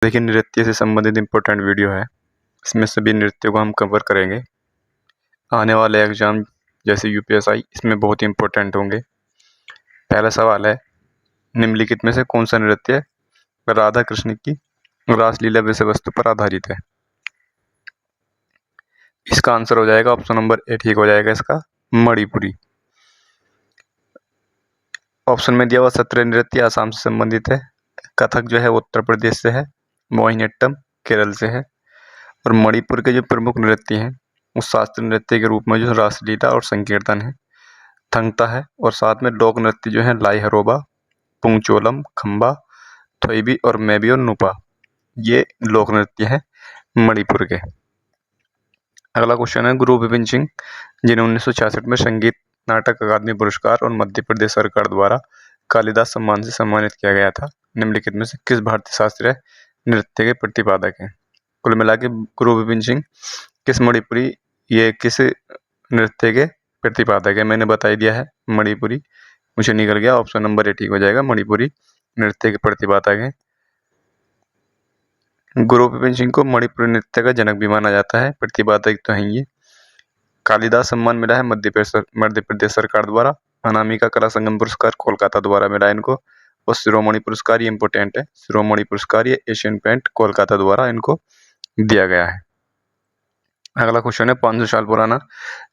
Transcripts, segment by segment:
देखिए, नृत्य से संबंधित इम्पोर्टेंट वीडियो है। इसमें सभी नृत्यों को हम कवर करेंगे। आने वाले एग्जाम जैसे यूपीएसआई इसमें बहुत इम्पोर्टेंट होंगे। पहला सवाल है, निम्नलिखित में से कौन सा नृत्य राधा कृष्ण की रासलीला विषय वस्तु पर आधारित है? इसका आंसर हो जाएगा ऑप्शन नंबर ए ठीक हो जाएगा इसका, मणिपुरी। ऑप्शन में दिया हुआ सत्रिय नृत्य आसाम से संबंधित है, कथक जो है उत्तर प्रदेश से है, मोहिनीअट्टम केरल से है और मणिपुर के जो प्रमुख नृत्य हैं वो शास्त्रीय नृत्य के रूप में जो रासलीला और संकीर्तन है, थंगता है और साथ में लोक नृत्य जो है लाई हरोबा, पुंगचोलम, खम्बा, थोईबी और मैबी और नुपा, ये लोक नृत्य है मणिपुर के। अगला क्वेश्चन है, गुरु गोबिंद सिंह जिन्हें 1966 में संगीत नाटक अकादमी पुरस्कार और मध्य प्रदेश सरकार द्वारा कालिदास सम्मान से सम्मानित किया गया था, निम्नलिखित में से किस भारतीय शास्त्रीय नृत्य के प्रतिपादक हैं? कुल मिला के गुरु गोबिंद सिंह किस नृत्य के प्रतिपादक है? मैंने बता ही दिया है, मणिपुरी। मुझे निकल गया, ऑप्शन नंबर ए ठीक हो जाएगा, मणिपुरी नृत्य के प्रतिपादक है। गुरु गोबिंद सिंह को मणिपुरी नृत्य का जनक भी माना जाता है, प्रतिपादक तो हैं ये। कालिदास सम्मान मिला है मध्य प्रदेश सरकार द्वारा, अनामिका कला संगम पुरस्कार कोलकाता द्वारा मिला इनको और शिरोमणि पुरस्कार, ये इंपॉर्टेंट है, शिरोमणि पुरस्कार ये एशियन पेंट कोलकाता द्वारा इनको दिया गया है। अगला क्वेश्चन है, 500 साल पुराना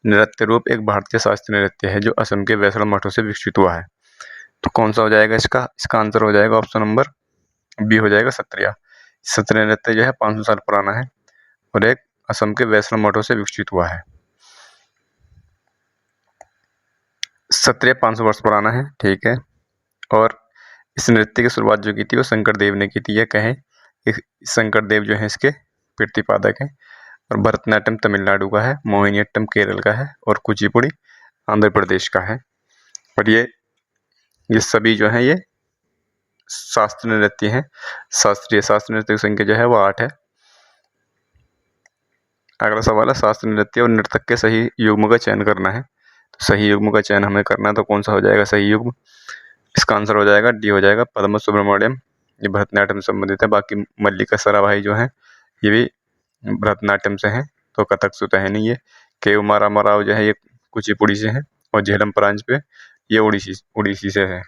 नृत्य रूप एक भारतीय शास्त्रीय नृत्य है जो असम के वैष्णव मठों से विकसित हुआ है, तो कौन सा हो जाएगा इसका? इसका आंसर हो जाएगा ऑप्शन नंबर बी हो जाएगा, सत्रिया। सत्रिय नृत्य जो है 500 साल पुराना है और एक असम के वैष्णव मठों से विकसित हुआ है। सत्रिय 500 वर्ष पुराना है, ठीक है। और इस नृत्य की शुरुआत जो की थी वो शंकर देव ने की थी, यह कहें शंकर देव जो है इसके प्रतिपादक हैं। और भरतनाट्यम तमिलनाडु का है, मोहिनीअट्टम केरल का है और कुचिपुड़ी आंध्र प्रदेश का है। और ये सभी जो है ये शास्त्रीय नृत्य हैं। शास्त्रीय नृत्य की संख्या जो है वो 8 है। अगला सवाल है, शास्त्रीय नृत्य और नर्तक के सही युग्म का चयन करना है, तो सही युग्म का चयन हमें करना है, तो कौन सा हो जाएगा सही युग्म? इसका आंसर हो जाएगा डी हो जाएगा, पद्म सुब्रमण्यम, ये भरतनाट्यम से संबंधित है। बाकी मल्लिका सराभाई जो है ये भी भरतनाट्यम से हैं, तो कथक से तो है नहीं ये। केव मारामा राव जो है ये कुचिपुड़ी से हैं और झेलम परांज पे ये उड़ीसी से है,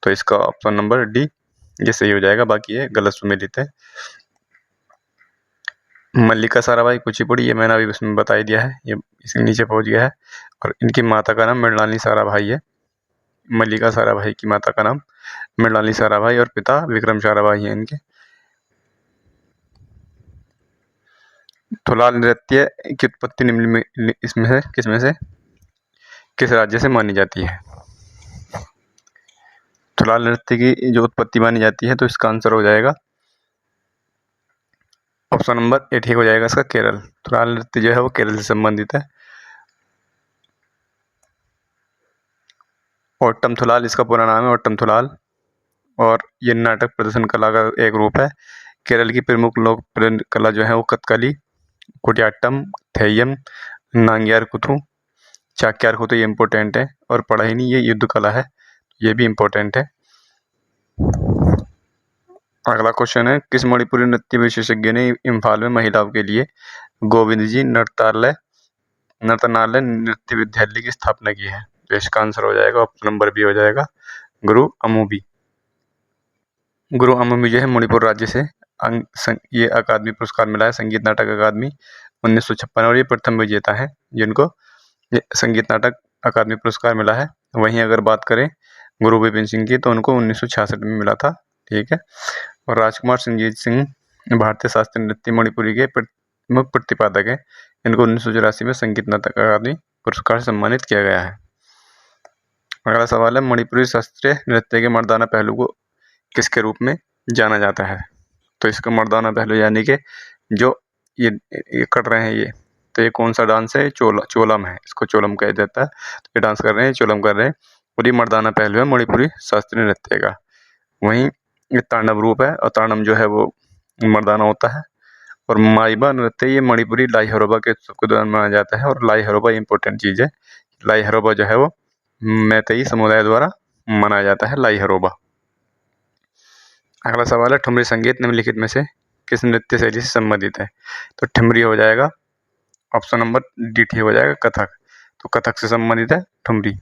तो इसका ऑप्शन नंबर डी ये सही हो जाएगा, बाकी ये गलत सुमेलित है। मल्लिका साराभाई कुचिपुड़ी ये मैंने अभी उसमें बता ही दिया है, ये इसके नीचे पहुंच गया है। और इनकी माता का नाम मृणालिनी साराभाई है, मल्लिका साराभाई की माता का नाम मृणालिनी साराभाई और पिता विक्रम साराभाई है इनके। थुलाल नृत्य की उत्पत्ति निम्न में इसमें से किस राज्य से मानी जाती है? थुलाल नृत्य की जो उत्पत्ति मानी जाती है, तो इसका आंसर हो जाएगा ऑप्शन नंबर ए ठीक हो जाएगा इसका, केरल। थुलाल नृत्य जो है वो केरल से संबंधित है। ओट्टम थुलाल इसका पूरा नाम है, ओट्टम थुलाल, और ये नाटक प्रदर्शन कला का एक रूप है। केरल की प्रमुख लोकप्रिय कला जो है वो कथकली, कुटियाट्टम, थेय्यम, नांग्यार कुथु, चाक्यार कुथु, ये इम्पोर्टेंट है। और पढ़ाईनी ये युद्ध कला है, ये भी इम्पोर्टेंट है। अगला क्वेश्चन है, किस मणिपुरी नृत्य विशेषज्ञ ने इम्फाल में महिलाओं के लिए गोविंद जी नर्तनालय नृत्य विद्यालय की स्थापना की है? तो इसका आंसर हो जाएगा ऑप्शन नंबर बी हो जाएगा, गुरु अमुबी। गुरु अमुबी जो है मणिपुर राज्य से ये अकादमी पुरस्कार मिला है, संगीत नाटक अकादमी 1956, और ये प्रथम विजेता है जिनको ये संगीत नाटक अकादमी पुरस्कार मिला है। वहीं अगर बात करें गुरु गोबिंद सिंह की, तो उनको 1966 में मिला था, ठीक है। और राजकुमार सिंह भारतीय शास्त्रीय नृत्य मणिपुरी के प्रमुख प्रतिपादक हैं, इनको 1984 में संगीत नाटक अकादमी पुरस्कार से सम्मानित किया गया है। अगला सवाल है, मणिपुरी शास्त्रीय नृत्य के मर्दाना पहलू को किसके रूप में जाना जाता है? तो इसका मर्दाना पहलू यानी कि जो ये कर रहे हैं ये, तो ये कौन सा डांस है? चोलम है, इसको चोलम कहा जाता है। तो ये डांस कर रहे हैं, चोलम कर रहे हैं, और ये मर्दाना पहलू है मणिपुरी शास्त्रीय नृत्य का। वहीं ये तांडव रूप है, और तांडव जो है वो मर्दाना होता है। और माइबा नृत्य ये मणिपुरी लाई हरोबा के उत्सव के दौरान मनाया जाता है, और लाई हरोबा इंपॉर्टेंट चीज़ है। लाई हरोबा जो है वो मैतेई समुदाय द्वारा मनाया जाता है, लाई हरोबा। अगला सवाल है, ठुमरी संगीत निम्नलिखित में से किस नृत्य शैली से संबंधित है? तो ठुमरी हो जाएगा, ऑप्शन नंबर डी ठीक हो जाएगा, कथक। तो कथक से संबंधित है ठुमरी।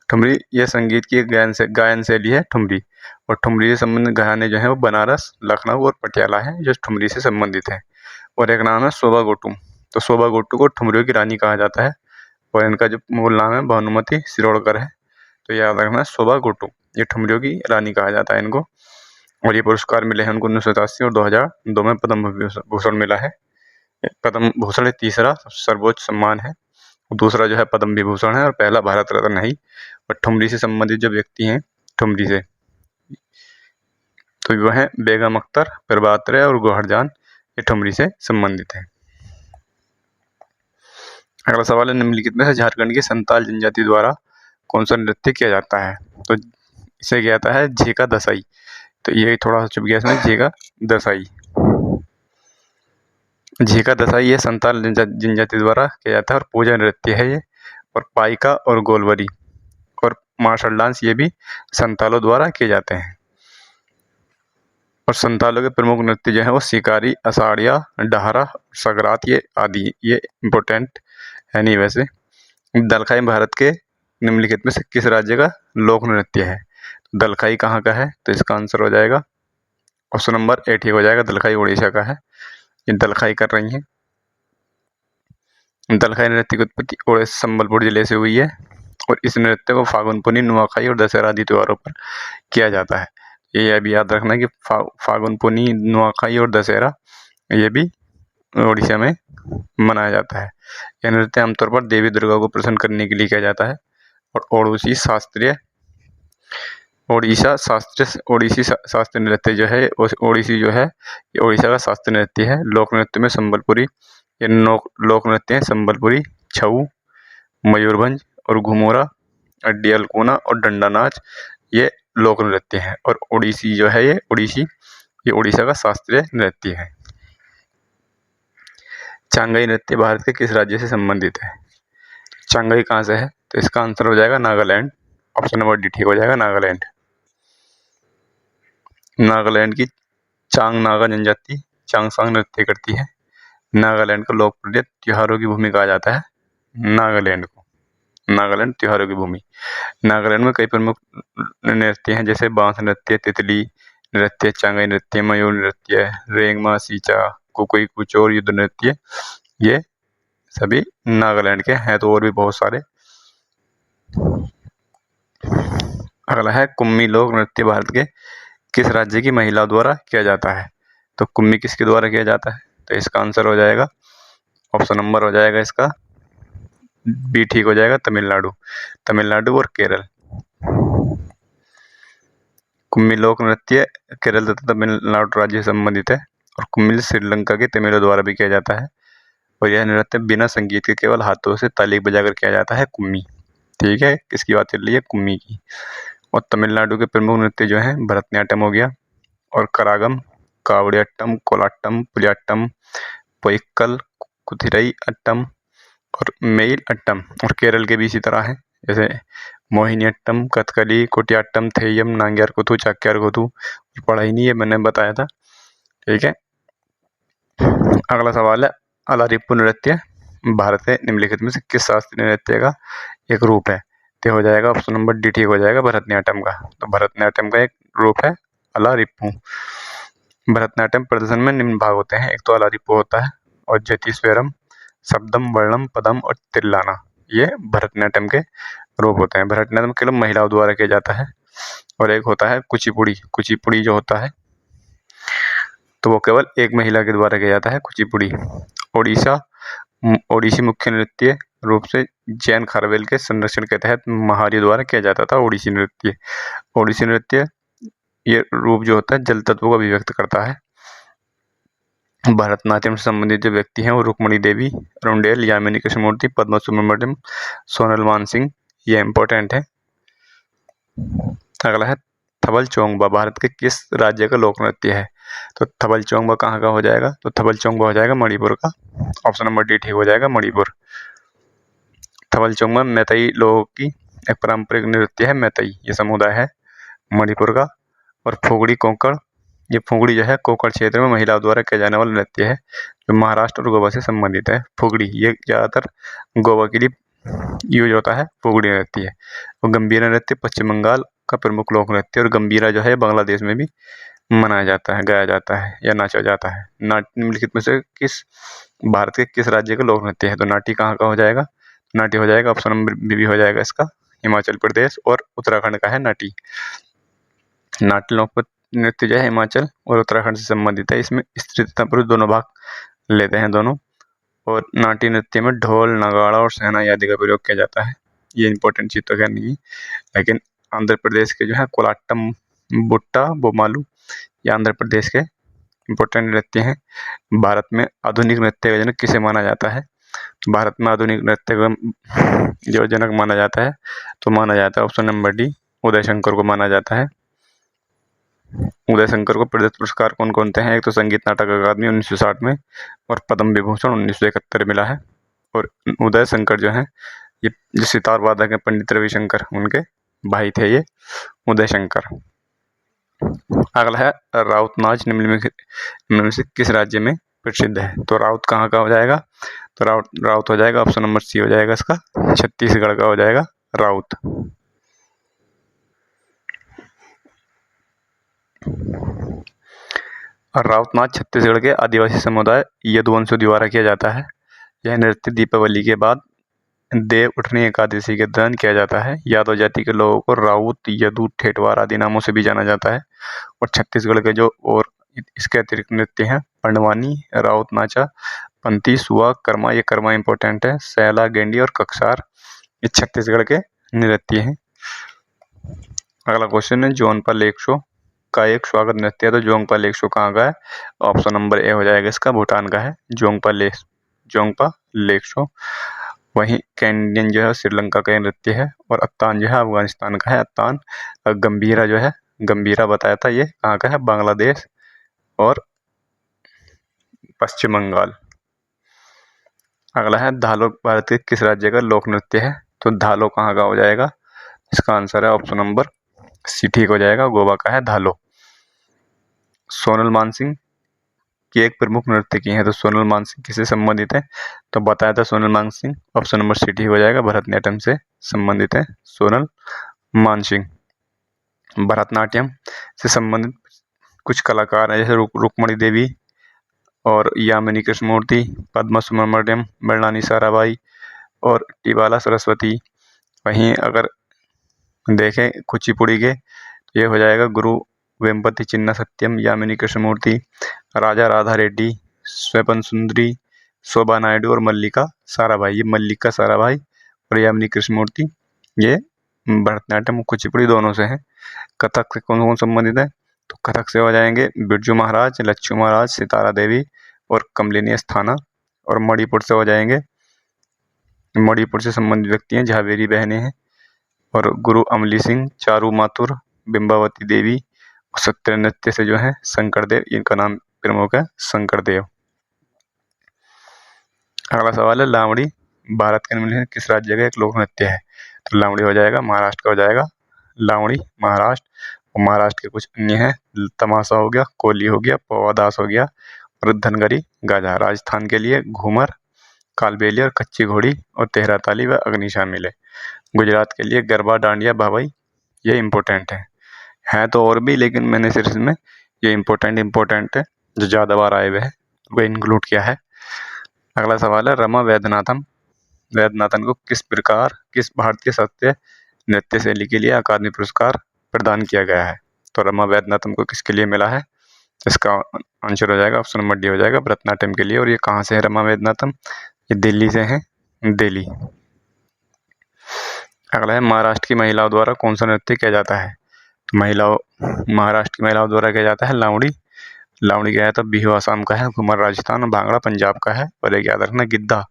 ठुमरी यह संगीत की एक गायन शैली है ठुमरी, और ठुमरी से संबंधित घराने जो हैं वो बनारस, लखनऊ और पटियाला हैं जो ठुमरी से संबंधित हैं। और एक नाम है शोभा गोटू। तो शोभा गोटू को ठुमरियों की रानी कहा जाता है, और इनका जो मूल नाम है भानुमति शिरोडकर है। तो याद रखना, शोभा गोटू, ये ठुमरियों की रानी कहा जाता है इनको। और ये पुरस्कार मिले हैं उनको 1987 और 2002 में पद्म भूषण मिला है। पद्म भूषण तीसरा सर्वोच्च सम्मान है, दूसरा जो है पद्म विभूषण है, और पहला भारत रत्न है। और ठुमरी से संबंधित जो व्यक्ति हैं ठुमरी से, तो वह हैं बेगम अख्तर, प्रभात रे और गौहर जान, ये ठुमरी से संबंधित है। अगला सवाल है, निम्नलिखित में से झारखंड की संताल जनजाति द्वारा कौन सा नृत्य किया जाता है? तो इसे किया जाता है झेका दसाई। तो ये थोड़ा सा चुप गया इसमें, झेका दसाई। झेका दसाई ये संताल जनजाति द्वारा किया जाता है और पूजा नृत्य है ये। और पाइका और गोलवरी और मार्शल डांस ये भी संतालों द्वारा किए जाते हैं। और संतालों के प्रमुख नृत्य जो है वो शिकारी, अषाढ़िया, डहारा, सगरात, ये आदि ये इम्पोर्टेंट है नहीं वैसे। दलखाई भारत के निम्नलिखित में से किस राज्य का लोक नृत्य है? दलखाई कहाँ का है? तो इसका आंसर हो जाएगा ऑप्शन नंबर ए ठीक हो जाएगा, दलखाई उड़ीसा का है। ये दलखाई कर रही हैं। दलखाई नृत्य की उत्पत्ति ओडिशा संबलपुर जिले से हुई है, और इस नृत्य को फागुन पुनी, नुआखाई और दशहरा आदि त्योहारों पर किया जाता है। ये अभी याद रखना कि फागुन पुनी, नुआखाई और दशहरा ये भी उड़ीसा में मनाया जाता है। यह नृत्य आमतौर पर देवी दुर्गा को प्रसन्न करने के लिए किया जाता है। और ओडिसी शास्त्रीय नृत्य जो है, ओडिसी जो है ये ओडिशा का शास्त्रीय नृत्य है। लोक नृत्य में संबलपुरी, ये लोक नृत्य है संबलपुरी, छऊ, मयूरभंज और घुमोरा, अड्डियलकोना और डंडा नाच ये लोक नृत्य है। और ओडिसी जो है ये ओडिशा का शास्त्रीय नृत्य है। चांगई नृत्य भारत के किस राज्य से संबंधित है? चांगई कहाँ से है? तो इसका आंसर हो जाएगा नागालैंड, ऑप्शन नंबर डी ठीक हो जाएगा, नागालैंड। नागालैंड की चांग नागा जनजाति चांगसांग नृत्य करती है। नागालैंड को लोकप्रिय त्योहारों की भूमि कहा जाता है। नागालैंड त्योहारों की भूमि। नागालैंड में कई प्रमुख नृत्य हैं, जैसे बांस नृत्य, तितली नृत्य, चांगई नृत्य, मयूर नृत्य, रेंगमा सीचा, कुकुई कुचोर, युद्ध नृत्य, ये सभी नागालैंड के हैं। तो और भी बहुत सारे। अगला है, कुम्मी लोक नृत्य भारत के किस राज्य की महिला द्वारा किया जाता है? तो कुम्मी किसके द्वारा किया जाता है? तो इसका आंसर हो जाएगा ऑप्शन नंबर हो जाएगा इसका बी ठीक हो जाएगा, तमिलनाडु और केरल। कुम्मी लोक नृत्य केरल तथा तमिलनाडु राज्य से संबंधित है, और कुम्मी श्रीलंका के तमिलों द्वारा भी किया जाता है। और यह नृत्य बिना संगीत के केवल हाथों से ताली बजाकर किया जाता है, कुम्मी। ठीक है, किसकी बात चल रही है? कुम्मी की। और तमिलनाडु के प्रमुख नृत्य जो हैं भरतनाट्यम हो गया, और करागम, कावड़ियाट्टम, कोलाट्टम, पुलियाट्टम, पोइक्कल, कुथिरई अट्टम और मेइल अट्टम। और केरल के भी इसी तरह है, जैसे मोहिनीअट्टम, कथकली, कुटियाट्टम, थेयम, नांग्यार कुथु, चाक्यार कुथु। पढ़ा ही नहीं है, मैंने बताया था। ठीक है, अगला सवाल है, अलारिप्पू नृत्य भारत के निम्नलिखित में से किस शास्त्रीय नृत्य का एक रूप है? तो हो जाएगा ऑप्शन नंबर डी ठीक हो जाएगा, भरतनाट्यम का। तो भरतनाट्यम का एक रूप है अलारिप्पू। भरतनाट्यम प्रदर्शन में निम्न भाग होते हैं, एक तो अलारिप्पू होता है, और ज्योतिस्वरम, शब्दम, वर्णम, पदम और तिल्लाना, ये भरतनाट्यम के रूप होते हैं। भरतनाट्यम केवल महिलाओं द्वारा किया जाता है। और एक होता है कुचिपुड़ी जो होता है, तो वो केवल एक महिला के द्वारा किया जाता है, कुचिपुड़ी। ओडिसी मुख्य नृत्य रूप से जैन खारवेल के संरक्षण के तहत महारी द्वारा किया जाता था। ओडिसी नृत्य ये रूप जो होता है जल तत्वों को अभिव्यक्त करता है। भरतनाट्यम से संबंधित जो व्यक्ति हैं वो रुक्मणी देवी, रुंडेल, यामिनी कृष्णमूर्ति, पद्मा सुब्रमण्यम, सोनल मानसिंह, ये इम्पोर्टेंट है। अगला है, थबल चोंगबा भारत के किस राज्य का लोक नृत्य है? तो थबल चोंगबा कहाँ का हो जाएगा? तो थबल चोंगबा हो जाएगा मणिपुर का, ऑप्शन नंबर डी ठीक हो जाएगा, मणिपुर। थबल चोंगबा मैतई लोगों की एक पारंपरिक नृत्य है। मैतई ये समुदाय है मणिपुर का। और फुगड़ी कोंकण ये फुगड़ी जो है कोंकण क्षेत्र में महिलाओं द्वारा किया जाने वाला नृत्य है जो महाराष्ट्र और गोवा से संबंधित है। फुगड़ी ये ज़्यादातर गोवा के लिए यूज होता है। फुगड़ी नृत्य है और गंभीरा नृत्य पश्चिम बंगाल का प्रमुख लोक नृत्य और गंभीरा जो है बांग्लादेश में भी मनाया जाता है, गाया जाता है या नाचा जाता है। नाट्य निम्नलिखित में से किस भारत के किस राज्य का लोक नृत्य है? तो नाट्य कहाँ का हो जाएगा? नाट्य हो जाएगा ऑप्शन नंबर बी हो जाएगा इसका, हिमाचल प्रदेश और उत्तराखंड का है नाट्य। नाट्य लोक नृत्य जो है हिमाचल और उत्तराखंड से संबंधित है। इसमें स्त्री तथा पुरुष दोनों भाग लेते हैं दोनों। और नाट्य नृत्य में ढोल, नगाड़ा और शहनाई आदि का प्रयोग किया जाता है। ये इंपॉर्टेंट चीज तो खैर नहीं है, लेकिन आंध्र प्रदेश के जो है कोलाट्टम, बुट्टा, बोमालू, ये आंध्र प्रदेश के इंपॉर्टेंट नृत्य हैं। भारत में आधुनिक नृत्य का जनक किसे माना जाता है? भारत में आधुनिक नृत्य का जो जनक माना जाता है तो माना जाता है option number D, Uday Shankar को माना जाता है। उदय शंकर को प्रदत्त पुरस्कार कौन कौन से हैं? एक तो संगीत नाटक अकादमी 1960 में और पद्म विभूषण 1971 मिला है। और उदय शंकर जो है ये जो सितार वादक है पंडित रविशंकर, उनके भाई थे ये उदय शंकर। अगला है राउत नाच निम्न में से किस राज्य में प्रसिद्ध है? तो राउत कहाँ का हो जाएगा? तो राउत हो जाएगा ऑप्शन नंबर सी हो जाएगा इसका, छत्तीसगढ़ का हो जाएगा राउत। और राउत नाच छत्तीसगढ़ के आदिवासी समुदाय यदुवंशियों द्वारा किया जाता है। यह नृत्य दीपावली के बाद देव उठनी एकादशी के दौरान किया जाता है। यादव जाति के लोगों को राउत, यदु, ठेठवार आदि नामों से भी जाना जाता है। और छत्तीसगढ़ के जो और इसके अतिरिक्त नृत्य हैं पंडवानी, राउत नाचा, पंती, सुआ, कर्मा, ये कर्मा इंपॉर्टेंट है, सैला, गेंडी और कक्सार, ये छत्तीसगढ़ के नृत्य हैं। अगला क्वेश्चन है जोंगपा लेक शो का एक स्वागत नृत्य है। तो जोंगपा लेक शो कहाँ का है? ऑप्शन नंबर ए हो जाएगा इसका, भूटान का है जोंगपा लेक शो। वहीं कैंडियन जो है श्रीलंका का नृत्य है और अत्तान जो है अफगानिस्तान का है अत्तान। गंभीरा जो है, गंभीरा बताया था, ये कहाँ का है? बांग्लादेश और पश्चिम बंगाल। अगला है धालो भारत के किस राज्य का लोक नृत्य है? तो धालो कहाँ का हो जाएगा? इसका आंसर है ऑप्शन नंबर सी ठीक हो जाएगा, गोवा का है धालो। सोनल मानसिंह की एक प्रमुख नृत्य की है। तो सोनल मानसिंह किससे संबंधित है? तो बताया था Sonal Mansingh, option number C ठीक हो जाएगा, भरतनाट्यम से संबंधित है सोनल मानसिंह। भरतनाट्यम से संबंधित कुछ कलाकार हैं जैसे रुक्मणी देवी और यामिनी कृष्णमूर्ति, पद्मा सुब्रमण्यम, मृणाली साराभाई और टीबाला सरस्वती। वहीं अगर देखें कुचिपुड़ी के तो ये हो जाएगा गुरु वेम्पति चिन्ना सत्यम, यामिनी कृष्णमूर्ति, राजा राधा रेड्डी, स्वपन सुंदरी, शोभा नायडू और मल्लिका साराभाई। ये मल्लिका साराभाई और यामिनी कृष्णमूर्ति ये भरतनाट्यम कुचिपुड़ी दोनों से हैं। कथक से कौन कौन संबंधित है? तो कथक से हो जाएंगे बिरजू महाराज, लच्छू महाराज, सितारा देवी और कमलिनी अस्थाना। और मणिपुर से हो जाएंगे, मणिपुर से संबंधित व्यक्ति हैं झावेरी बहनें हैं और गुरु अमली सिंह, चारू माथुर, बिंबावती देवी। सत्य नृत्य से जो है शंकरदेव, इनका नाम प्रमुख है शंकरदेव। अगला सवाल है लावड़ी भारत के निम्नलिखित किस राज्य का एक लोक नृत्य है? तो लावड़ी हो जाएगा महाराष्ट्र का हो जाएगा, लावड़ी महाराष्ट्र। और महाराष्ट्र के कुछ अन्य हैं, तमाशा हो गया, कोली हो गया, पौवादास हो गया और धनगरी गाजा। राजस्थान के लिए घूमर, कालबेली और कच्ची घोड़ी और तेहरा ताली व अग्नि शामिल है। गुजरात के लिए गरबा, डांडिया, भाभई, ये इम्पोर्टेंट है तो और भी, लेकिन मैंने सिर्फ इसमें ये इम्पोर्टेंट है जो ज़्यादा बार आए हुए हैं वो इंक्लूड किया है। अगला सवाल है रमा वैद्यनाथन को किस भारतीय शास्त्रीय नृत्य शैली के लिए अकादमी पुरस्कार प्रदान किया गया है? तो रमा वैद्यनाथन को किसके लिए मिला है? इसका आंसर हो जाएगा ऑप्शन नंबर डी हो जाएगा, भरतनाट्यम के लिए। और ये कहाँ से है रमा वैद्यनाथन? ये दिल्ली से है, दिल्ली। अगला है महाराष्ट्र की महिलाओं द्वारा कौन सा नृत्य किया जाता है? तो महाराष्ट्र की महिलाओं द्वारा किया जाता है लावड़ी। लावड़ी क्या है तो बिहू आसाम का है, घूमर राजस्थान और भांगड़ा पंजाब का है। और एक याद रखना गिद्धा,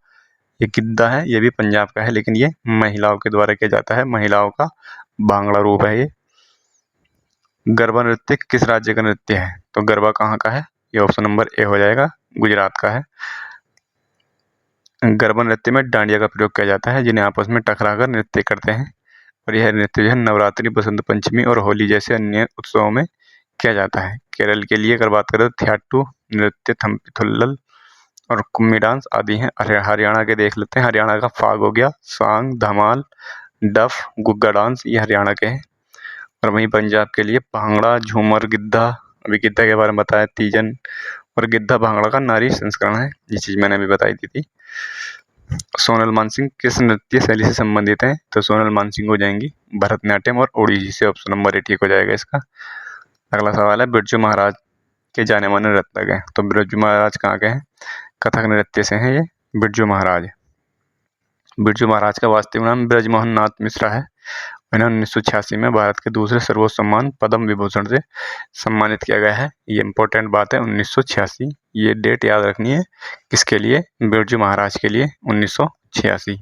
ये गिद्धा है, ये भी पंजाब का है, लेकिन ये महिलाओं के द्वारा किया जाता है, महिलाओं का भांगड़ा रूप है ये। गरबा नृत्य किस राज्य का नृत्य है? तो गरबा कहाँ का है? ये ऑप्शन नंबर ए हो जाएगा, गुजरात का है। गरबा नृत्य में डांडिया का प्रयोग किया जाता है, जिन्हें आपस में टकराकर नृत्य करते हैं। और यह नृत्य जो है नवरात्रि, बसंत पंचमी और होली जैसे अन्य उत्सवों में किया जाता है। केरल के लिए अगर बात करें तो थियाट्टू नृत्य, थम्पी थुल्लल और कुम्मी डांस आदि हैं। हरियाणा के देख लेते हैं। हरियाणा का फाग हो गया, सांग, धमाल, डफ, गुग्गा डांस, ये हरियाणा के हैं। और वहीं पंजाब के लिए भांगड़ा, झूमर, गिद्धा, अभी गिद्धा के बारे में बताया, तीजन और गिद्धा भांगड़ा का नारी संस्करण है। ये चीज़ मैंने अभी बताई थी। सोनल मानसिंह किस नृत्य शैली से संबंधित हैं? तो सोनल मानसिंह हो जाएंगी भरतनाट्यम और ओडिसी से। ऑप्शन नंबर 8 ठीक हो जाएगा इसका। अगला सवाल है बिरजू महाराज के जाने माने नर्तक हैं। तो बिरजू महाराज कहाँ के हैं? कथक नृत्य से हैं ये बिरजू महाराज। बिरजू महाराज का वास्तविक नाम ब्रजमोहन नाथ मिश्रा है। इन्हें 1986 में भारत के दूसरे सर्वोच्च सम्मान पद्म विभूषण से सम्मानित किया गया है। ये इंपॉर्टेंट बात है, 1986। ये डेट याद रखनी है। किसके लिए? बिरजू महाराज के लिए, 1986।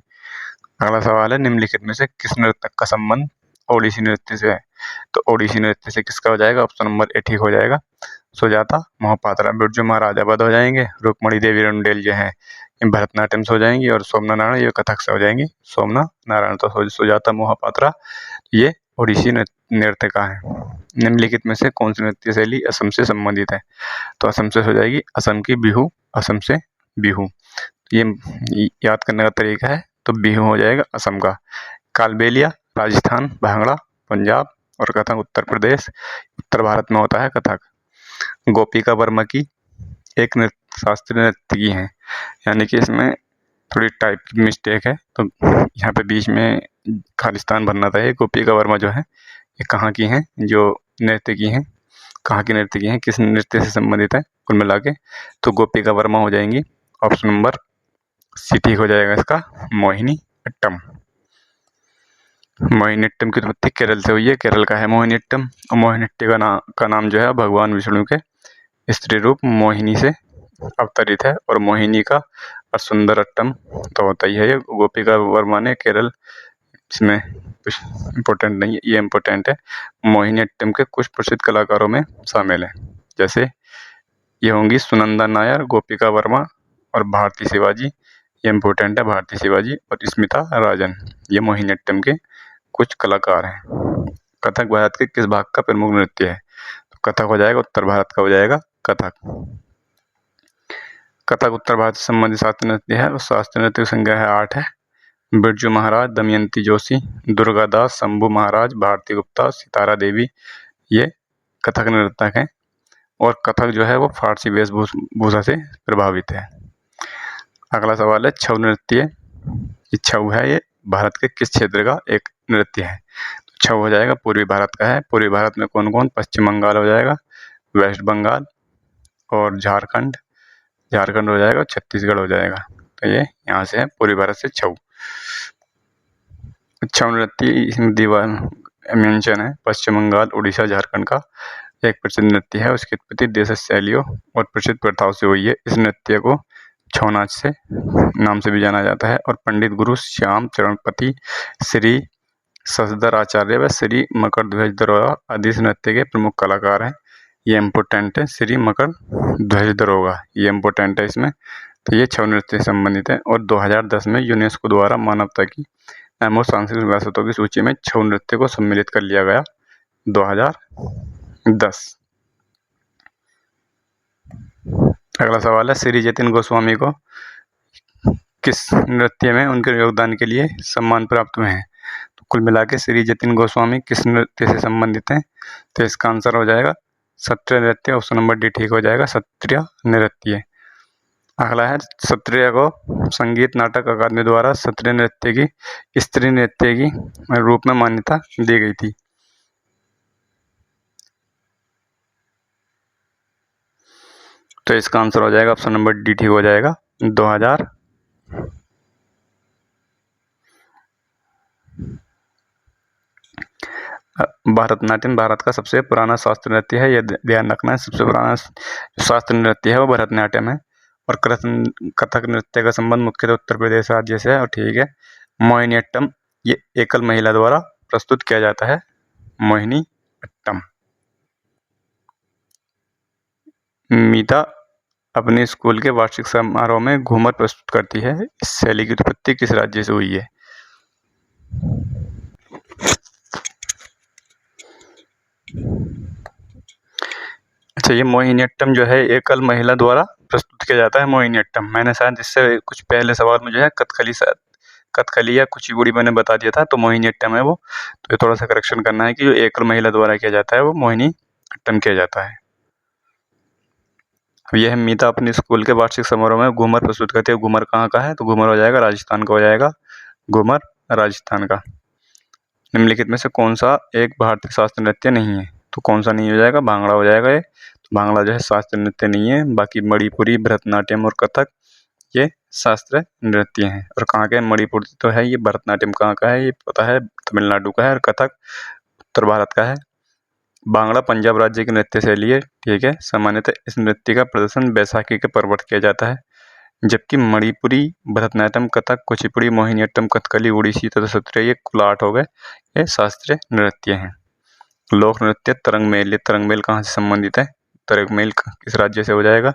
अगला सवाल है निम्नलिखित में से किस नर्तक का संबंध ओडिसी नृत्य से है? तो ओडिसी नृत्य से किसका हो जाएगा? ऑप्शन नंबर 8 ठीक हो जाएगा, सुजाता मोहपात्रा। बिरजू महाराज अवध हो जाएंगे, रुक्मणी देवी रुंडेल जो है भरतनाट्यम से हो जाएंगी और सोमना नारायण ये कथक से हो जाएंगी। सोमना नारायण। तो सुजाता मोहपात्रा ये ओडिसी नृत्यिका है। निम्नलिखित में से कौन सी नृत्य शैली असम से संबंधित है? तो असम से हो जाएगी असम की बिहू, असम से बिहू। ये याद करने का तरीका है, तो बिहू हो जाएगा असम का। कालबेलिया राजस्थान, भांगड़ा पंजाब और कथक उत्तर प्रदेश। उत्तर भारत में होता है कथक। गोपिका वर्मा की एक शास्त्रीय नर्तकी हैं, यानी कि इसमें थोड़ी टाइप की मिस्टेक है, तो यहाँ पे बीच में खालिस्तान भरना था। ये गोपिका वर्मा जो है ये कहाँ की हैं? जो नर्तकी हैं, कहाँ की नर्तकी हैं, किस नृत्य से संबंधित है कुल मिला के? तो गोपिका वर्मा हो जाएंगी। ऑप्शन नंबर सी ठीक हो जाएगा इसका, मोहिनीअट्टम। मोहिनीअट्टम की उत्पत्ति केरल से हुई है। केरल का है मोहिनीअट्टम। और मोहिनीअट्टम का नाम जो है भगवान विष्णु के स्त्री रूप मोहिनी से अवतरित है। और मोहिनी का और सुंदरअट्टम तो होता ही है। ये गोपिका वर्मा ने केरल, इसमें कुछ इम्पोर्टेंट नहीं है, ये इम्पोर्टेंट है। मोहिनीअट्टम के कुछ प्रसिद्ध कलाकारों में शामिल हैं, जैसे ये होंगी सुनंदा नायर, गोपिका वर्मा और भारती शिवाजी। ये इम्पोर्टेंट है, भारती शिवाजी और स्मिता राजन, ये मोहिनीअट्टम के कुछ कलाकार हैं। कथक भारत के किस भाग का प्रमुख नृत्य है? तो कथक हो जाएगा उत्तर भारत का, हो जाएगा कथक। कथक उत्तर भारत से संबंधित शास्त्रीय नृत्य है और शास्त्रीय नृत्य की संख्या है 8 है। बिरजू महाराज, दमयंती जोशी, दुर्गा दास, शंभू महाराज, भारती गुप्ता, सितारा देवी, ये कथक नर्तक हैं। और कथक जो है वो फारसी वेशभूषा से प्रभावित है। अगला सवाल है छऊ नृत्य। ये छऊ है, ये भारत के किस क्षेत्र का एक नृत्य है? तो छऊ हो जाएगा पूर्वी भारत का है। पूर्वी भारत में कौन कौन? पश्चिम बंगाल हो जाएगा, वेस्ट बंगाल और झारखंड हो जाएगा और छत्तीसगढ़ हो जाएगा। तो ये यहाँ से है पूर्वी भारत से छऊ। छऊ नृत्य मेंशन है पश्चिम बंगाल, उड़ीसा, झारखंड का एक प्रसिद्ध नृत्य है। उसकी उत्पत्ति देश शैलियों और प्रसिद्ध प्रथाओं से हुई है। इस नृत्य को छऊ नाच से नाम से भी जाना जाता है। और पंडित गुरु श्याम चरणपति, श्री ससदर आचार्य व श्री मकर ध्वज दरोगा आदि इस नृत्य के प्रमुख कलाकार हैं। ये इम्पोर्टेंट है, श्री मकर ध्वज दरोगा, ये इम्पोर्टेंट है इसमें। तो ये छऊ नृत्य से संबंधित है। और 2010 में यूनेस्को द्वारा मानवता की अमूर्त सांस्कृतिक विरासतों की सूची में छऊ नृत्य को सम्मिलित कर लिया गया 2010। अगला सवाल है श्री जतिन गोस्वामी को किस नृत्य में उनके योगदान के लिए सम्मान प्राप्त हुए हैं? तो कुल मिला के श्री जतिन गोस्वामी किस नृत्य से संबंधित हैं? तो इसका आंसर हो जाएगा सत्रिय नृत्य। ऑप्शन नंबर डी ठीक हो जाएगा, सत्रिय नृत्य। अगला है सत्रिय को संगीत नाटक अकादमी द्वारा सत्रिय नृत्य की स्त्री नृत्य की रूप में मान्यता दी गई थी। तो इसका आंसर हो जाएगा ऑप्शन नंबर डी ठीक हो जाएगा, 2000। भरतनाट्यम भारत का सबसे पुराना शास्त्रीय नृत्य है, यह ध्यान रखना है। सबसे पुराना शास्त्रीय नृत्य है वो भरतनाट्यम है। और कथक नृत्य का संबंध मुख्यतः उत्तर प्रदेश राज्य से है। और ठीक है, मोहिनीअट्टम ये एकल महिला द्वारा प्रस्तुत किया जाता है, मोहिनीअट्टम। मीता अपने स्कूल के वार्षिक समारोह में घूमर प्रस्तुत करती है। इस शैली की उत्पत्ति किस राज्य से हुई है? तो ये मोहिनीअट्टम जो है एकल महिला द्वारा प्रस्तुत किया जाता है मोहिनीअट्टम। मैंने शायद इससे कुछ पहले सवाल में जो है कथकली या कुचिपुड़ी मैंने बता दिया था, तो मोहिनीअट्टम है वो। तो ये थोड़ा सा करेक्शन करना है कि जो एकल महिला द्वारा किया जाता है वो मोहिनीअट्टम किया जाता है। यह मीता अपने स्कूल के वार्षिक समारोह में घूमर प्रस्तुत करती है। घूमर कहाँ का है? तो घूमर हो जाएगा राजस्थान का, हो जाएगा घूमर राजस्थान का। निम्नलिखित में से कौन सा एक भारतीय शास्त्रीय नृत्य नहीं है? तो कौन सा नहीं हो जाएगा? भांगड़ा हो जाएगा ये। तो भांगड़ा जो है शास्त्रीय नृत्य नहीं है। बाकी मणिपुरी, भरतनाट्यम और कथक ये शास्त्रीय नृत्य हैं। और कहाँ के? मणिपुर तो है, ये भरतनाट्यम कहाँ का है ये पता है, तमिलनाडु का है। और कथक उत्तर भारत का है। भांगड़ा पंजाब राज्य की नृत्य शैली है, ठीक है। सामान्यतः इस नृत्य का प्रदर्शन बैसाखी के पर्व पर किया जाता है, जबकि मणिपुरी, भरतनाट्यम, कथक, कुचिपुड़ी, मोहिनीअट्टम, कथकली, ओडिसी तथा सत्रिय ये कुल 8 हो गए, ये शास्त्रीय नृत्य हैं। लोक नृत्य तरंगमेल, ये तरंगमेल कहाँ से संबंधित है? तरंगमेल किस राज्य से हो जाएगा?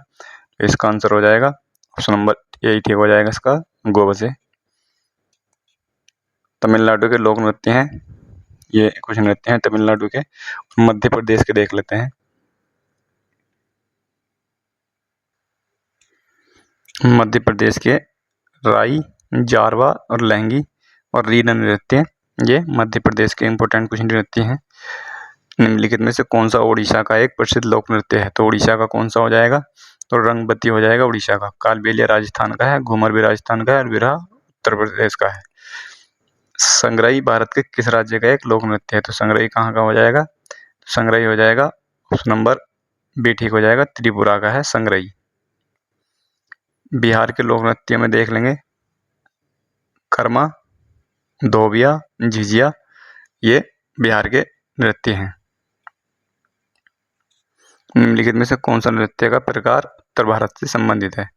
इसका आंसर हो जाएगा ऑप्शन नंबर 8 हो जाएगा इसका, गोवा से। तमिलनाडु के लोक नृत्य हैं, ये कुछ नृत्य हैं तमिलनाडु के। मध्य प्रदेश के देख लेते हैं। मध्य प्रदेश के राई, जारवा और लहंगी और रीना नृत्य, ये मध्य प्रदेश के इंपॉर्टेंट कुछ नृत्य हैं। निम्नलिखित में से कौन सा ओडिशा का एक प्रसिद्ध लोक नृत्य है? तो ओडिशा का कौन सा हो जाएगा? तो रंगबत्ती हो जाएगा ओडिशा का। कालबेलिया राजस्थान का है, घूमर भी राजस्थान का है और बिरहा उत्तर प्रदेश का है। संगराई भारत के किस राज्य का एक लोक नृत्य है? तो संगराई कहाँ का हो जाएगा? संगराई हो जाएगा ऑप्शन नंबर बी ठीक हो जाएगा, त्रिपुरा का है संगराई। बिहार के लोक नृत्य में देख लेंगे, कर्मा, धोबिया, झिझिया, ये बिहार के नृत्य हैं। निम्नलिखित में से कौन सा नृत्य का प्रकार उत्तर भारत से संबंधित है?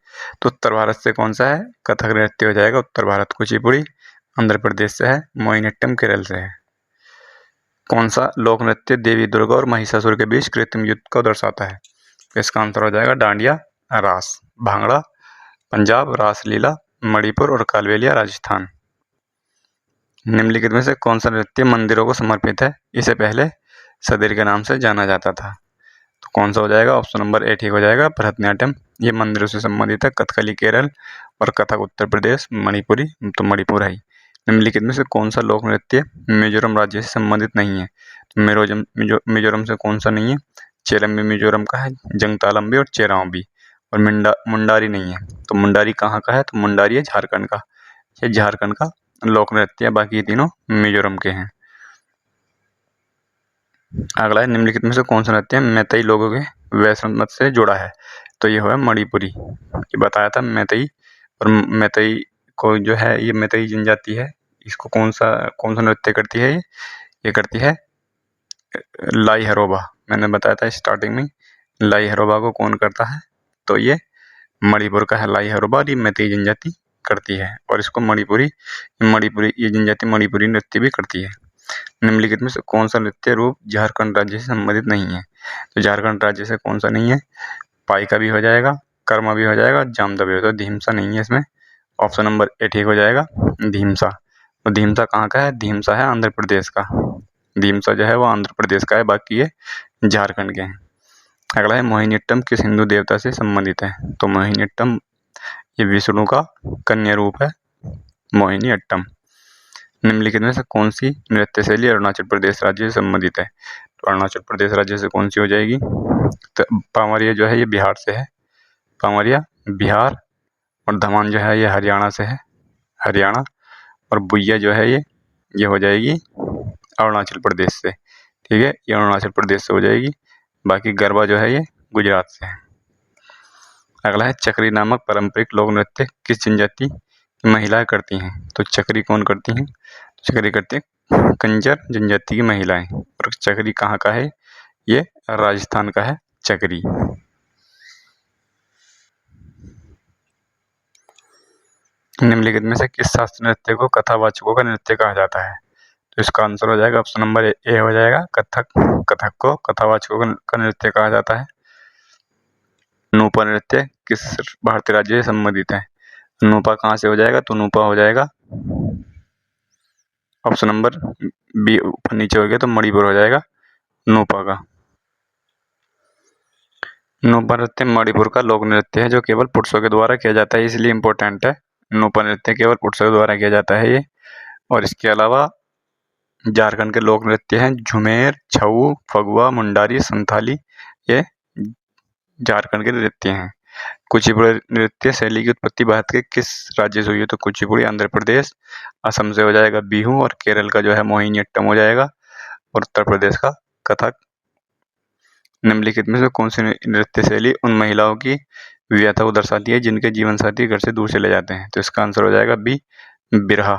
तो उत्तर भारत से कौन सा है? कथक नृत्य हो जाएगा उत्तर भारत। कुचिपुड़ी आंध्र प्रदेश से है। मोहिनीअट्टम केरल से है। कौन सा लोक नृत्य देवी दुर्गा और महिषासुर के बीच कृत्रिम युद्ध को दर्शाता है? तो इसका आंसर हो जाएगा डांडिया, रास। भांगड़ा पंजाब, रासलीला मणिपुर और कालबेलिया राजस्थान। निम्नलिखित में से कौन सा नृत्य मंदिरों को समर्पित है? इसे पहले सदर के नाम से जाना जाता था। तो कौन सा हो जाएगा? ऑप्शन नंबर 8 ठीक हो जाएगा, भरतनाट्यम। ये मंदिरों से संबंधित है। कथकली केरल और कथक उत्तर प्रदेश, मणिपुरी तो मणिपुर है। निम्नलिखित में से कौन सा लोक नृत्य मिजोरम राज्य से संबंधित नहीं है? तो मिजोरम से कौन सा नहीं है? चेलम्बी मिजोरम का है, जंगतालम्बी और चेराओबी। और मुंडारी नहीं है। तो मुंडारी कहाँ का है? तो मुंडारी है झारखंड का। ये झारखंड का लोक नृत्य है, बाकी तीनों मिजोरम के हैं। अगला है, निम्नलिखित में से कौन सा नृत्य मैतेई लोगों के वैष्णव मत से जुड़ा है? तो ये है मणिपुरी। ये बताया था मैतेई। और मैतेई को जो है, ये मैतेई जनजाति है, इसको कौन सा नृत्य करती है? ये करती है लाई हरोबा। मैंने बताया था स्टार्टिंग में, लाई हरोबा को कौन करता है? तो ये मणिपुर का है लाई हरोबा, और ये मैतेई जनजाति करती है। और इसको मणिपुरी ये जनजाति मणिपुरी नृत्य भी करती है। निम्नलिखित में से कौन सा नृत्य रूप झारखंड राज्य से संबंधित नहीं है? तो झारखंड राज्य से कौन सा नहीं है? पाइका भी हो जाएगा, कर्मा भी हो जाएगा, जामदा भी हो जाएगा। धीमसा नहीं है इसमें। ऑप्शन नंबर 8 ठीक हो जाएगा, धीमसा। तो धीमसा कहाँ का है? धीमसा है आंध्र प्रदेश का। धीमसा जो है वो आंध्र प्रदेश का है, बाकी ये झारखंड के हैं। अगला है, मोहिनीअट्टम किस हिंदू देवता से संबंधित है? तो मोहिनीअट्टम ये विष्णु का कन्या रूप है, मोहिनीअट्टम। निम्नलिखित में से कौन सी नृत्य शैली अरुणाचल प्रदेश राज्य से संबंधित है? तो अरुणाचल प्रदेश राज्य से कौन सी हो जाएगी? तो पामरिया जो है ये बिहार से है, पामरिया बिहार। और धमान जो है ये हरियाणा से है, हरियाणा। और बुइया जो है ये हो जाएगी अरुणाचल प्रदेश से, ठीक है, ये अरुणाचल प्रदेश से हो जाएगी। बाकी गरबा जो है ये गुजरात से है। अगला है, चक्री नामक पारंपरिक लोक नृत्य किस जनजाति महिलाएं करती हैं? तो चक्री कौन करती हैं? चक्री करती है कंजर जनजाति की महिलाएं। और चक्री कहाँ का है? ये राजस्थान का है चक्री। निम्नलिखित में से किस शास्त्रीय नृत्य को कथावाचकों का नृत्य कहा जाता है? तो इसका आंसर हो जाएगा ऑप्शन नंबर ए हो जाएगा, कथक। कथक को कथावाचकों का नृत्य कहा जाता है। नूपा नृत्य किस भारतीय राज्य से संबंधित है? नूपा कहाँ से हो जाएगा? तो नूपा हो जाएगा ऑप्शन नंबर बी, ऊपर नीचे हो गया तो मणिपुर हो जाएगा नूपा का। नूपुर नृत्य मणिपुर का लोक नृत्य है जो केवल पुरुषों के द्वारा किया जाता है, इसलिए इम्पोर्टेंट है। नूपुर नृत्य केवल पुरुषों के द्वारा किया जाता है ये। और इसके अलावा झारखंड के लोक नृत्य हैं झुमेर, छऊ, फगुआ, मुंडारी, संथाली। ये झारखंड के नृत्य हैं। कुचिपुड़ी नृत्य शैली की उत्पत्ति भारत के किस राज्य से हुई है? तो कुचिपुड़ी आंध्र प्रदेश, असम से हो जाएगा बिहू, और केरल का जो है मोहिनीअट्टम हो जाएगा, और उत्तर प्रदेश का कथक। निम्नलिखित में से कौन सी नृत्य शैली उन महिलाओं की व्यथा को दर्शाती है जिनके जीवन साथी घर से दूर चले जाते हैं? तो इसका आंसर हो जाएगा बी, बिरहा।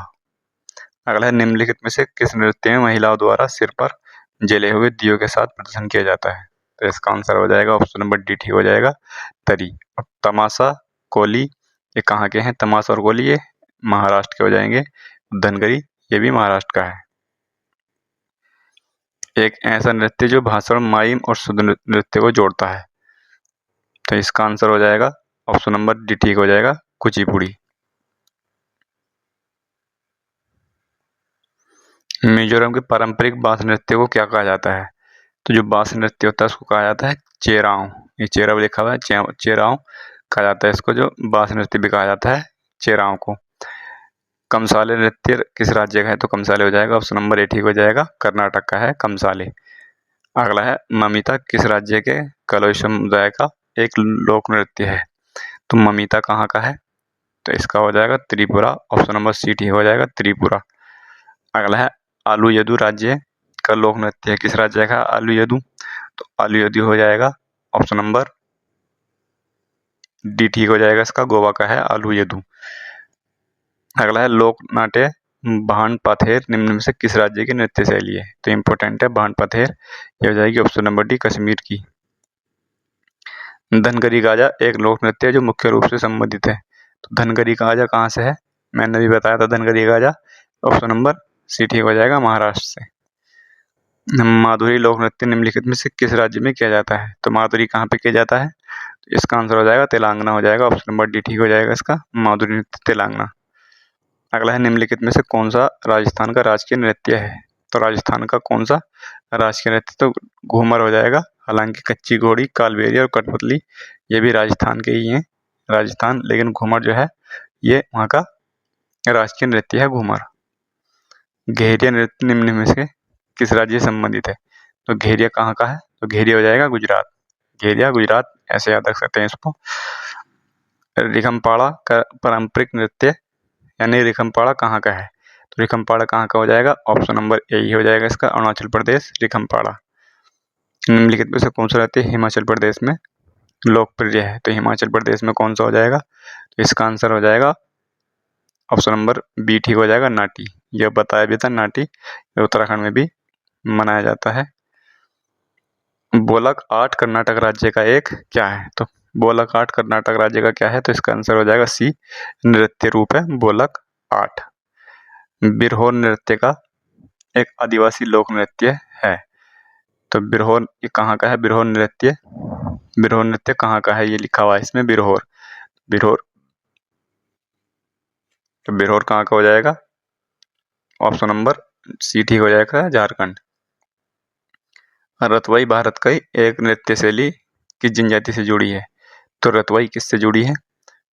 अगला है, निम्नलिखित में से किस नृत्य में महिलाओं द्वारा सिर पर जले हुए दियों के साथ प्रदर्शन किया जाता है? तो इसका आंसर हो जाएगा ऑप्शन नंबर डी ठीक हो जाएगा, तरी। और तमाशा, कोली, ये कहाँ के हैं? तमाशा और कोली ये महाराष्ट्र के हो जाएंगे। धनगरी ये भी महाराष्ट्र का है। एक ऐसा नृत्य जो भाषण, माइम और शुद्ध नृत्य को जोड़ता है? तो इसका आंसर हो जाएगा ऑप्शन नंबर डी ठीक हो जाएगा, कुचिपुड़ी। मिजोरम के पारंपरिक बांस नृत्य को क्या कहा जाता है? तो जो बांस नृत्य होता है उसको कहा जाता है चेराव। ये चेराव लिखा हुआ है, चेराव कहा जाता है इसको। जो बांस नृत्य भी कहा जाता है चेराव को। कमसाले नृत्य किस राज्य का है? तो कमसाले हो जाएगा ऑप्शन नंबर ए ठीक हो जाएगा, कर्नाटक का है कमसाले। अगला है, ममिता किस राज्य के कलोई समुदाय का एक लोक नृत्य है? तो ममिता कहाँ का है? तो इसका हो जाएगा त्रिपुरा, ऑप्शन नंबर सी ठीक हो जाएगा, त्रिपुरा। अगला है, आलू यदु राज्य का लोक नृत्य है, किस राज्य का आलू यदु? तो आलू यदु हो जाएगा ऑप्शन नंबर डी ठीक हो जाएगा, इसका गोवा का है आलू यदु। अगला है, लोक नाट्य भान पथेर निम्न में से किस राज्य की नृत्य शैली है? तो इम्पोर्टेंट है भान पथेर, ये हो जाएगी ऑप्शन नंबर डी कश्मीर की। धनगरी गाजा एक लोक नृत्य है जो मुख्य रूप से संबंधित है। तो धनगरी गाजा कहाँ से है? मैंने भी बताया था Dhangari Gaja, option number C ठीक हो जाएगा, महाराष्ट्र से। माधुरी लोक नृत्य निम्नलिखित में से किस राज्य में किया जाता है? तो माधुरी कहाँ पे किया जाता है? तो इसका आंसर हो जाएगा तेलंगाना हो जाएगा, ऑप्शन नंबर डी ठीक हो जाएगा इसका, माधुरी नृत्य तेलंगाना। अगला है, निम्नलिखित में से कौन सा राजस्थान का राजकीय नृत्य है? तो राजस्थान का कौन सा राजकीय नृत्य? तो घूमर हो जाएगा। हालांकि कच्ची घोड़ी, कालबेलिया और कठपुतली ये भी राजस्थान के ही हैं, राजस्थान, लेकिन घूमर जो है ये वहाँ का राजकीय नृत्य है घूमर। घेरिया नृत्य निम्न में से किस राज्य से संबंधित है? तो घेरिया कहाँ का है? तो घेरिया हो जाएगा गुजरात, घेरिया गुजरात, ऐसे याद रख सकते हैं इसको। रिखमपाड़ा का पारंपरिक नृत्य यानी रिखमपाड़ा कहाँ का है? तो रिखमपाड़ा कहाँ का हो जाएगा? ऑप्शन नंबर ए ही हो जाएगा इसका, अरुणाचल प्रदेश, रिखमपाड़ा। निम्नलिखित में से कौन सा नृत्य हिमाचल प्रदेश में लोकप्रिय है? तो हिमाचल प्रदेश में कौन सा हो जाएगा? तो इसका आंसर हो जाएगा ऑप्शन नंबर बी ठीक हो जाएगा, नाटी। यह बताया भी था, नाटी उत्तराखंड में भी मनाया जाता है। बोलक आर्ट कर्नाटक राज्य का एक क्या है? तो बोलक आर्ट कर्नाटक राज्य का क्या है? तो इसका आंसर हो जाएगा सी, नृत्य रूप है बोलक आर्ट। बिरहोर नृत्य का एक आदिवासी लोक नृत्य है। तो बिरहोर ये कहाँ का है? बिरहोर नृत्य कहाँ का है? ये लिखा हुआ है इसमें बिरहोर। तो बिरहोर कहाँ का हो जाएगा? ऑप्शन नंबर सी ठीक हो जाएगा, झारखंड। रतवाई भारत का एक नृत्य शैली किस जनजाति से जुड़ी है? तो रतवाई किससे जुड़ी है?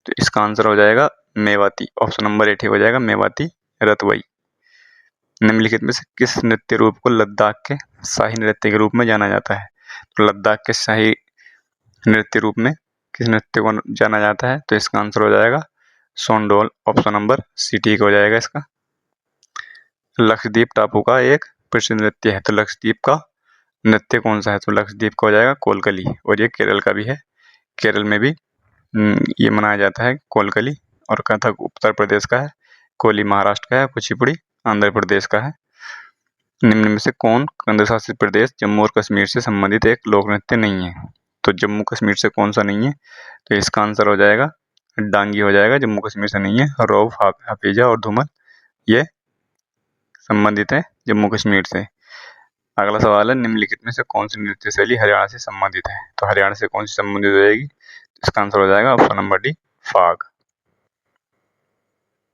तो इसका आंसर हो जाएगा मेवाती, ऑप्शन नंबर 8 हो जाएगा, मेवाती रतवाई। निम्नलिखित में से किस नृत्य रूप को लद्दाख के शाही नृत्य के रूप में जाना जाता है? तो लद्दाख के शाही नृत्य रूप में किस नृत्य को जाना जाता है? तो इसका आंसर हो जाएगा सोंडोल, ऑप्शन नंबर सी ठीक हो जाएगा इसका। लक्षद्वीप टापू का एक प्रसिद्ध नृत्य है। तो लक्षद्वीप का नृत्य कौन सा है? तो लक्षद्वीप का हो जाएगा कोलकली, और ये केरल का भी है। केरल में भी ये मनाया जाता है कोलकली। और कथक उत्तर प्रदेश का है, कोली महाराष्ट्र का है, कुचिपुड़ी आंध्र प्रदेश का है। निम्न में से कौन केंद्र शासित प्रदेश जम्मू और कश्मीर से संबंधित एक लोक नृत्य नहीं है? तो जम्मू कश्मीर से कौन सा नहीं है? तो इसका आंसर हो जाएगा डांगी हो जाएगा, जम्मू कश्मीर से नहीं है। रौफ, हाफिजा और धूमल ये संबंधित है जम्मू कश्मीर से। अगला सवाल है, निम्नलिखित में से कौन सी नृत्य शैली हरियाणा से संबंधित है? तो हरियाणा से कौन सी संबंधित हो जाएगी? इसका आंसर हो जाएगा ऑप्शन नंबर डी, फाग।